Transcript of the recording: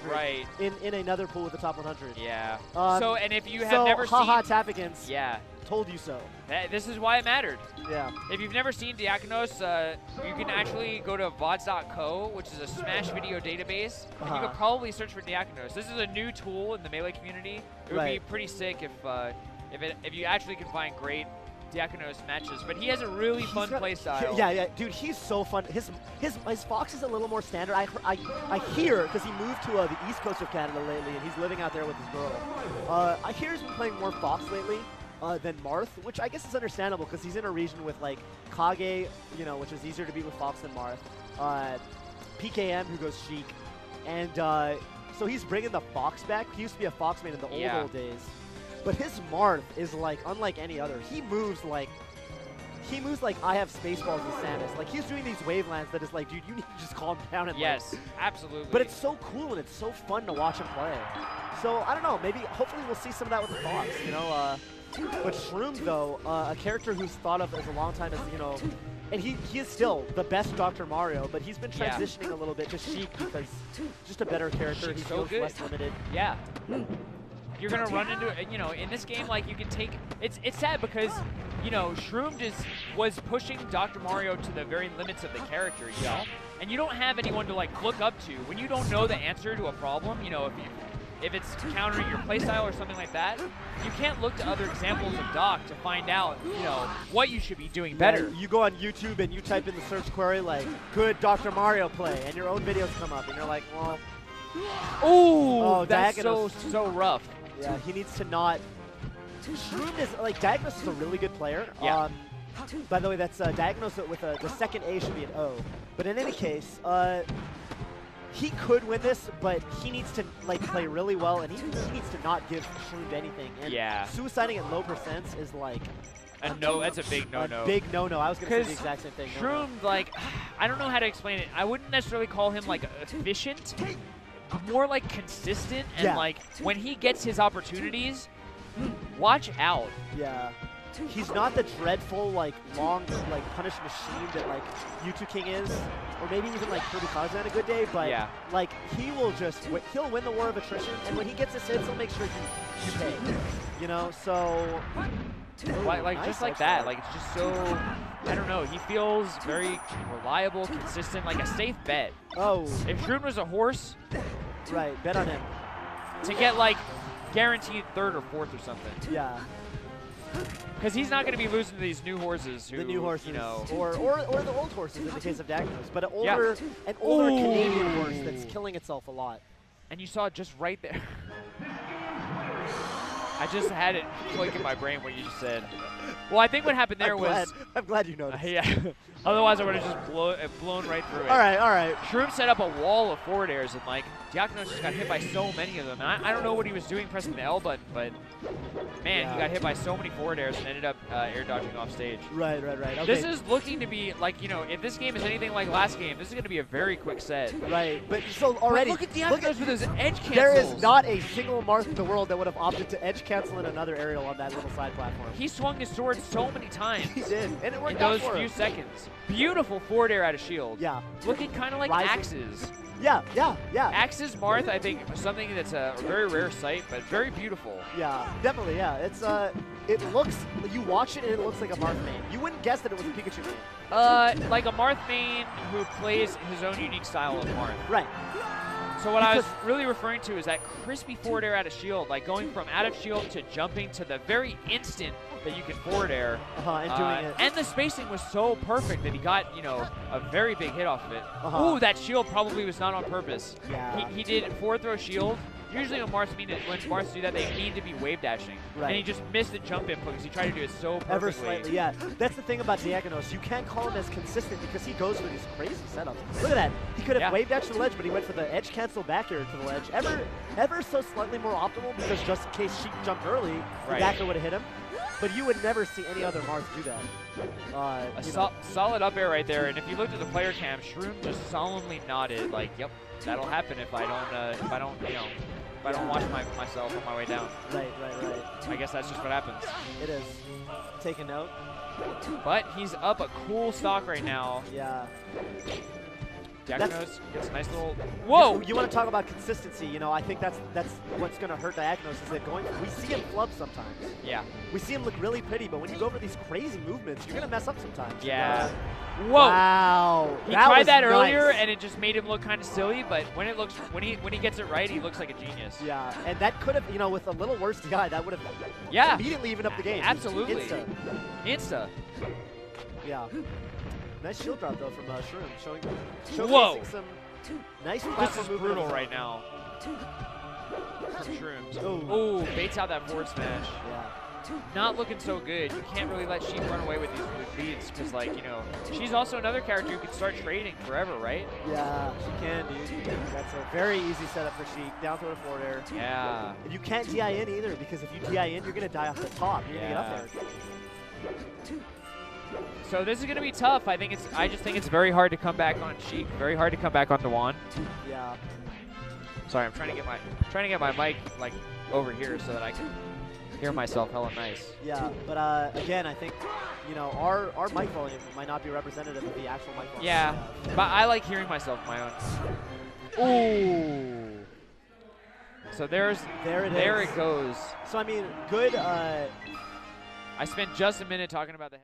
Right. In another pool with the top 100. Yeah. So, and if you have never seen... Tapigans. Yeah. Told you so. This is why it mattered. Yeah. If you've never seen Daikanos, you can actually go to VODs.co, which is a Smash video database. And you could probably search for Daikanos. This is a new tool in the Melee community. It would be pretty sick if you actually can find great Daikanos matches. But he has a really fun playstyle. Yeah, dude, he's so fun. His Fox is a little more standard. I hear, because he moved to the east coast of Canada lately, and he's living out there with his girl. I hear he's been playing more Fox lately than Marth, which I guess is understandable because he's in a region with like Kage, you know, which is easier to beat with Fox than Marth. PKM, who goes Sheik, and so he's bringing the Fox back. He used to be a Fox main in the old days. But his Marth is like unlike any other. He moves like I have Spaceballs with Samus. Like he's doing these wavelands that is like, dude, you need to just calm down and absolutely. But it's so cool and it's so fun to watch him play. So I don't know, maybe hopefully we'll see some of that with the Fox, you know. But Shroomed though, a character who's thought of as a long time as, you know, and he is still the best Dr. Mario, but he's been transitioning a little bit to Sheik because just a better character. He feels less limited. Yeah. You're gonna run into, you know, in this game, like you can take. It's sad because, you know, Shroomed was pushing Dr. Mario to the very limits of the character, you know, and you don't have anyone to like look up to when you don't know the answer to a problem. You know, if it's countering your playstyle or something like that, you can't look to other examples of Doc to find out, you know, what you should be doing better. You go on YouTube and you type in the search query like "good Dr. Mario play," and your own videos come up, and you're like, well, oh, that's so rough. Yeah, he needs to not. Shroomed is like Daikanos is a really good player. Yeah. By the way, that's Daikanos with the second A should be an O. But in any case, he could win this, but he needs to like play really well, and he needs to not give Shroomed anything. And suiciding at low percents is like that's a big no-no. A big no-no. I was gonna say the exact same thing. Shroomed, like, I don't know how to explain it. I wouldn't necessarily call him like efficient. More like consistent, and like when he gets his opportunities, watch out. Yeah. He's not the dreadful, like, long, like, punish machine that, like, U2 King is, or maybe even, like, Kirby Kaza on a good day, but, like, he will just, he'll win the war of attrition, and when he gets his hits, he'll make sure you pay, you know, so... Like nice just like that, like, it's just so, I don't know, he feels very reliable, consistent, like a safe bet. Oh. If Shroomed was a horse... Right, bet on him. To get, like, guaranteed third or fourth or something. Yeah. Because he's not going to be losing to these new horses who, the new horses, you know. Or the old horses in the case of Daikanos, but an older Canadian horse that's killing itself a lot. And you saw it just right there. I just had it click in my brain what you just said. Well, I think what happened there I'm glad you noticed. Yeah. Otherwise, I would have just blown right through it. All right. Shroomed set up a wall of forward airs, and like Daikanos just got hit by so many of them. And I don't know what he was doing pressing the L button, but man, he got hit by so many forward airs and ended up air dodging off stage. Right. Okay. This is looking to be like, you know, if this game is anything like last game, this is going to be a very quick set. Right, but so already look at Daikanos with his edge cancels. There is not a single Marth in the world that would have opted to edge cancel in another aerial on that little side platform. He swung his sword so many times. He did, and it worked in out those for few him. seconds. Beautiful forward air out of shield. Yeah. Looking kind of like Axe's. Yeah. Axe's Marth, I think, something that's a very rare sight, but very beautiful. Yeah, definitely, yeah. It's it looks, you watch it and it looks like a Marth main. You wouldn't guess that it was a Pikachu main. Like a Marth main who plays his own unique style of Marth. Right. So what I was really referring to is that crispy forward air out of shield, like going from out of shield to jumping to the very instant that you can forward air. And doing it. And the spacing was so perfect that he got, you know, a very big hit off of it. Ooh, that shield probably was not on purpose. Yeah. He did forward throw shield. Usually when Marths do that, they need to be wave dashing. Right. And he just missed the jump input because he tried to do it so perfectly. Ever slightly, yeah. That's the thing about Daikanos. You can't call him as consistent because he goes for these crazy setups. Look at that. He could have wave dashed to the ledge, but he went for the edge cancel back air to the ledge. Ever so slightly more optimal because just in case Sheik jumped early, the back air would have hit him. But you would never see any other Marth do that. A solid up air right there, and if you looked at the player cam, Shroomed just solemnly nodded, like, "Yep, that'll happen if I don't, you know, if I don't watch myself on my way down. Right. I guess that's just what happens. It is. Take a note. But he's up a cool stock right now. Yeah. Daikanos gets a nice little. Whoa! You want to talk about consistency? You know, I think that's what's going to hurt Daikanos is that we see him flub sometimes. Yeah. We see him look really pretty, but when you go for these crazy movements, you're going to mess up sometimes. Yeah. And, whoa! Wow. He tried that nice. earlier, and it just made him look kind of silly. But when he gets it right, he looks like a genius. Yeah, and that could have, you know, with a little worse DI, that would have immediately evened up the game. Absolutely. Insta. Insta. Yeah. Nice shield drop though from Shroomed, Whoa. showcasing some nice This platform is movement brutal of his right own. now. From Shrooms. Oh. Ooh, baits out that forward smash. Yeah. Not looking so good. You can't really let Sheik run away with these leads because, like, you know, she's also another character who can start trading forever, right? Yeah, she can, dude. That's a very easy setup for Sheik. Down throw to forward air. Yeah. And you can't DI in either because if you DI in, you're going to die off the top. You're going to get up there. So this is going to be tough. I just think it's very hard to come back on Sheik. Very hard to come back on Dewan. Yeah. Sorry, I'm trying to get my mic like over here so that I can hear myself hella nice. Yeah, but again, I think, you know, our mic volume might not be representative of the actual mic volume. Yeah, but I like hearing myself in my own. Ooh. So there it goes. So I mean, good. I spent just a minute talking about the